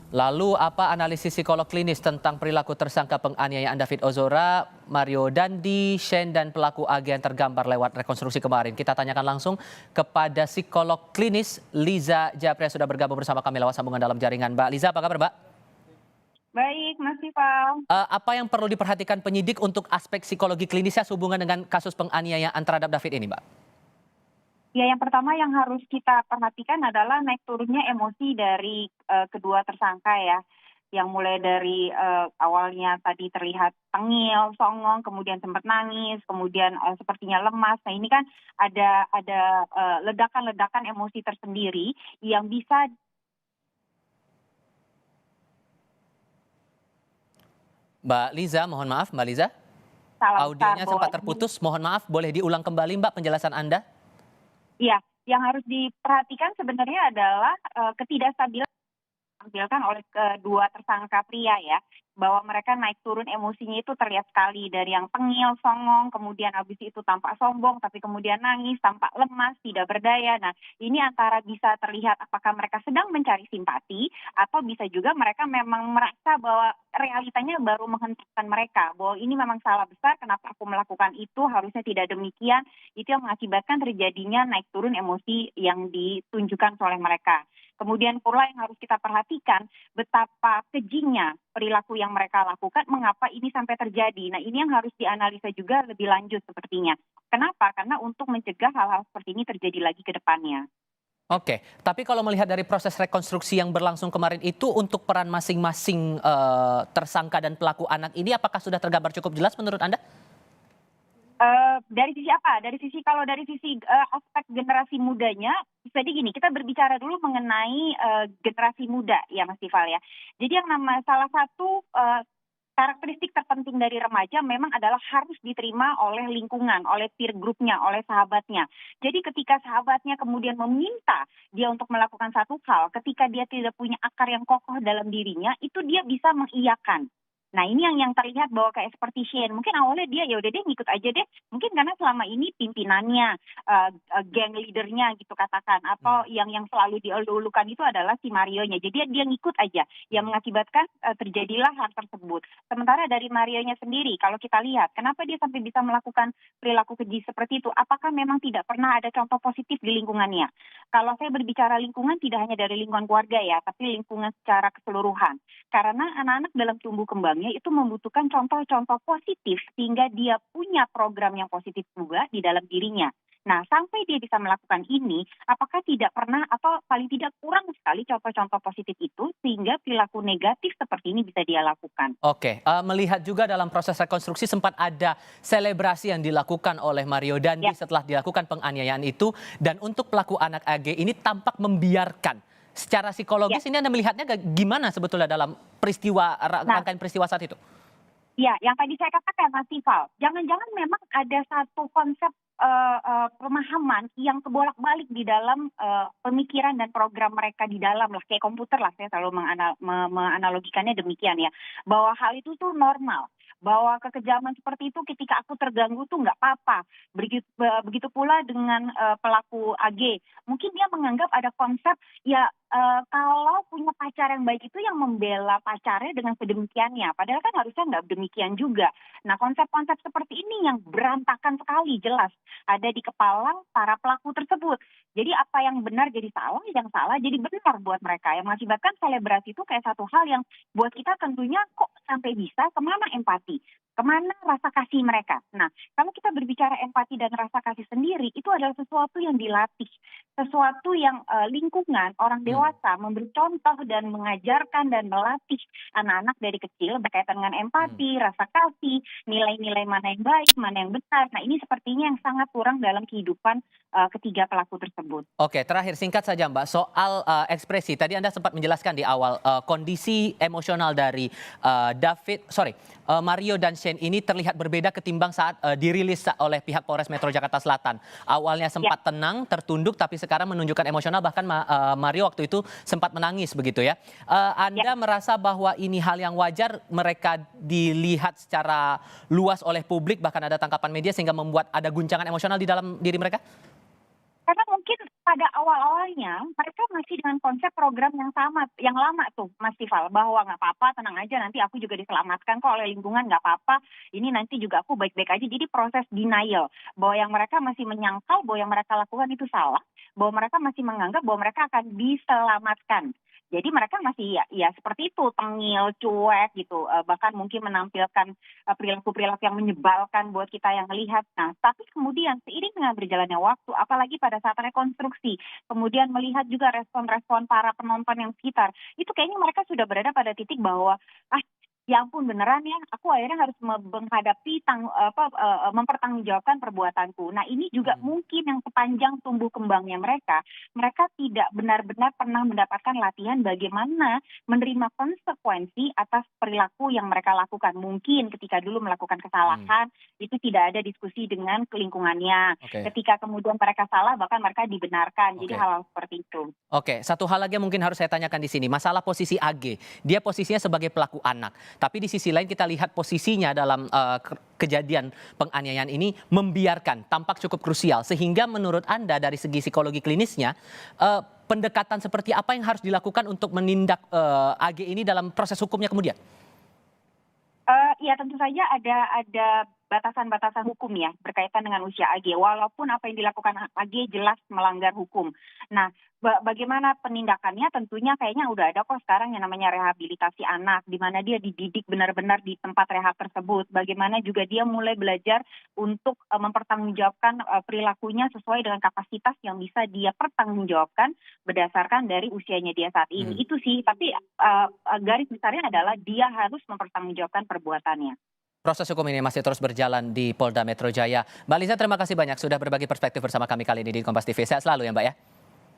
Lalu apa analisis psikolog klinis tentang perilaku tersangka penganiayaan David Ozora, Mario Dandi, Shane dan pelaku AG yang tergambar lewat rekonstruksi kemarin? Kita tanyakan langsung kepada psikolog klinis Liza Japria sudah bergabung bersama kami lewat sambungan dalam jaringan. Mbak Liza, apa kabar Mbak? Baik, Mas Tifal. Apa yang perlu diperhatikan penyidik untuk aspek psikologi klinisnya sehubungan dengan kasus penganiayaan terhadap David ini, Mbak? Ya, yang pertama yang harus kita perhatikan adalah naik turunnya emosi dari kedua tersangka ya. Yang mulai dari awalnya tadi terlihat tengil, songong, kemudian sempat nangis, kemudian sepertinya lemas. Nah, ini kan ada ledakan-ledakan emosi tersendiri yang bisa. Mbak Liza, mohon maaf Mbak Liza. Salah Audionya besar sempat bahwa terputus, mohon maaf, boleh diulang kembali Mbak penjelasan Anda? Iya, yang harus diperhatikan sebenarnya adalah ketidakstabilan ditampilkan oleh kedua tersangka pria ya, bahwa mereka naik turun emosinya itu terlihat sekali dari yang tengil, songong, kemudian habis itu tampak sombong, tapi kemudian nangis, tampak lemas, tidak berdaya. Nah, ini antara bisa terlihat apakah mereka sedang mencari simpati, atau bisa juga mereka memang merasa bahwa realitanya baru menghentikan mereka, bahwa ini memang salah besar, kenapa aku melakukan itu, harusnya tidak demikian. Itu yang mengakibatkan terjadinya naik turun emosi yang ditunjukkan oleh mereka. Kemudian pula yang harus kita perhatikan betapa kejingnya perilaku yang mereka lakukan, mengapa ini sampai terjadi. Nah, ini yang harus dianalisa juga lebih lanjut sepertinya. Kenapa? Karena untuk mencegah hal-hal seperti ini terjadi lagi ke depannya. Oke, tapi kalau melihat dari proses rekonstruksi yang berlangsung kemarin itu untuk peran masing-masing tersangka dan pelaku anak ini apakah sudah tergambar cukup jelas menurut Anda? Dari sisi apa? Kalau dari sisi aspek generasi mudanya, jadi gini, kita berbicara dulu mengenai generasi muda ya Mas Tifal ya. Jadi yang salah satu karakteristik terpenting dari remaja memang adalah harus diterima oleh lingkungan, oleh peer groupnya, oleh sahabatnya. Jadi ketika sahabatnya kemudian meminta dia untuk melakukan satu hal, ketika dia tidak punya akar yang kokoh dalam dirinya, itu dia bisa mengiyakan. Nah, ini yang terlihat bahwa kayak seperti Shane, mungkin awalnya dia ya udah deh ngikut aja deh, mungkin karena selama ini pimpinannya, geng leadernya gitu katakan, atau yang selalu dielulukan itu adalah si Marionya, jadi dia ngikut aja, yang mengakibatkan terjadilah hal tersebut. Sementara dari Marionya sendiri, kalau kita lihat, kenapa dia sampai bisa melakukan perilaku keji seperti itu? Apakah memang tidak pernah ada contoh positif di lingkungannya? Kalau saya berbicara lingkungan, tidak hanya dari lingkungan keluarga ya, tapi lingkungan secara keseluruhan. Karena anak-anak dalam tumbuh kembangnya itu membutuhkan contoh-contoh positif sehingga dia punya program yang positif juga di dalam dirinya. Nah, sampai dia bisa melakukan ini, apakah tidak pernah atau paling tidak kurang sekali contoh-contoh positif itu sehingga perilaku negatif seperti ini bisa dia lakukan. Oke, melihat juga dalam proses rekonstruksi sempat ada selebrasi yang dilakukan oleh Mario Dandi setelah dilakukan penganiayaan itu, dan untuk pelaku anak AG ini tampak membiarkan. Secara psikologis ini Anda melihatnya gimana sebetulnya dalam peristiwa rangkaian peristiwa saat itu? Ya, yang tadi saya katakan Mas Tifal, jangan-jangan memang ada satu konsep pemahaman yang kebolak-balik di dalam pemikiran dan program mereka di dalam lah, kayak komputer lah, saya selalu menganalogikannya demikian ya, bahwa hal itu tuh normal, bahwa kekejaman seperti itu ketika aku terganggu tuh nggak apa-apa. Begitu pula dengan pelaku AG, mungkin dia menganggap ada konsep ya kalau punya pacar yang baik itu yang membela pacarnya dengan sedemikiannya, padahal kan harusnya nggak demikian juga. Nah, konsep-konsep seperti ini yang berantakan sekali jelas ada di kepala para pelaku tersebut. Jadi apa yang benar jadi salah, yang salah jadi benar buat mereka. Yang mengakibatkan selebrasi itu kayak satu hal yang buat kita tentunya kok sampai bisa, kemana empati? Kemana rasa kasih mereka? Nah, kalau kita berbicara empati dan rasa kasih sendiri, itu adalah sesuatu yang dilatih. Sesuatu yang lingkungan, orang dewasa memberi contoh dan mengajarkan dan melatih anak-anak dari kecil berkaitan dengan empati, rasa kasih, nilai-nilai mana yang baik, mana yang benar. Nah, ini sepertinya yang sangat kurang dalam kehidupan ketiga pelaku tersebut. Oke, terakhir singkat saja Mbak, soal ekspresi. Tadi Anda sempat menjelaskan di awal kondisi emosional dari Mario dan Shane ini terlihat berbeda ketimbang saat dirilis oleh pihak Polres Metro Jakarta Selatan. Awalnya sempat tenang, tertunduk, tapi sekarang menunjukkan emosional, bahkan Mario waktu itu sempat menangis begitu ya. Anda merasa bahwa ini hal yang wajar mereka dilihat secara luas oleh publik, bahkan ada tangkapan media sehingga membuat ada guncangan emosional di dalam diri mereka? Karena mungkin pada awal-awalnya mereka masih dengan konsep program yang sama, yang lama tuh Mas Tifal, bahwa nggak apa-apa, tenang aja nanti aku juga diselamatkan kok oleh lingkungan, nggak apa-apa, ini nanti juga aku baik-baik aja. Jadi proses denial, bahwa yang mereka masih menyangkal bahwa yang mereka lakukan itu salah, bahwa mereka masih menganggap bahwa mereka akan diselamatkan. Jadi mereka masih ya seperti itu, tengil, cuek gitu, bahkan mungkin menampilkan perilaku-perilaku yang menyebalkan buat kita yang melihat. Nah, tapi kemudian seiring dengan berjalannya waktu, apalagi pada saat rekonstruksi, kemudian melihat juga respon-respon para penonton yang sekitar, itu kayaknya mereka sudah berada pada titik bahwa, ah, ya ampun beneran ya, aku akhirnya harus menghadapi mempertanggungjawabkan perbuatanku. Nah, ini juga mungkin yang sepanjang tumbuh kembangnya mereka tidak benar-benar pernah mendapatkan latihan bagaimana menerima konsekuensi atas perilaku yang mereka lakukan. Mungkin ketika dulu melakukan kesalahan, itu tidak ada diskusi dengan lingkungannya. Oke. Ketika kemudian mereka salah, bahkan mereka dibenarkan. Jadi Oke. hal-hal seperti itu. Oke, satu hal lagi yang mungkin harus saya tanyakan di sini, masalah posisi AG. Dia posisinya sebagai pelaku anak, tapi di sisi lain kita lihat posisinya dalam kejadian penganiayaan ini membiarkan, tampak cukup krusial. Sehingga menurut Anda dari segi psikologi klinisnya, pendekatan seperti apa yang harus dilakukan untuk menindak AG ini dalam proses hukumnya kemudian? Ya tentu saja ada batasan-batasan hukum ya berkaitan dengan usia AG. Walaupun apa yang dilakukan AG jelas melanggar hukum. Nah, bagaimana penindakannya? Tentunya kayaknya udah ada kok sekarang yang namanya rehabilitasi anak, di mana dia dididik benar-benar di tempat rehab tersebut. Bagaimana juga dia mulai belajar untuk mempertanggungjawabkan perilakunya sesuai dengan kapasitas yang bisa dia pertanggungjawabkan berdasarkan dari usianya dia saat ini. Itu sih, tapi garis besarnya adalah dia harus mempertanggungjawabkan perbuatannya. Proses hukum ini masih terus berjalan di Polda Metro Jaya. Mbak Liza, terima kasih banyak sudah berbagi perspektif bersama kami kali ini di Kompas TV. Sehat selalu ya Mbak ya.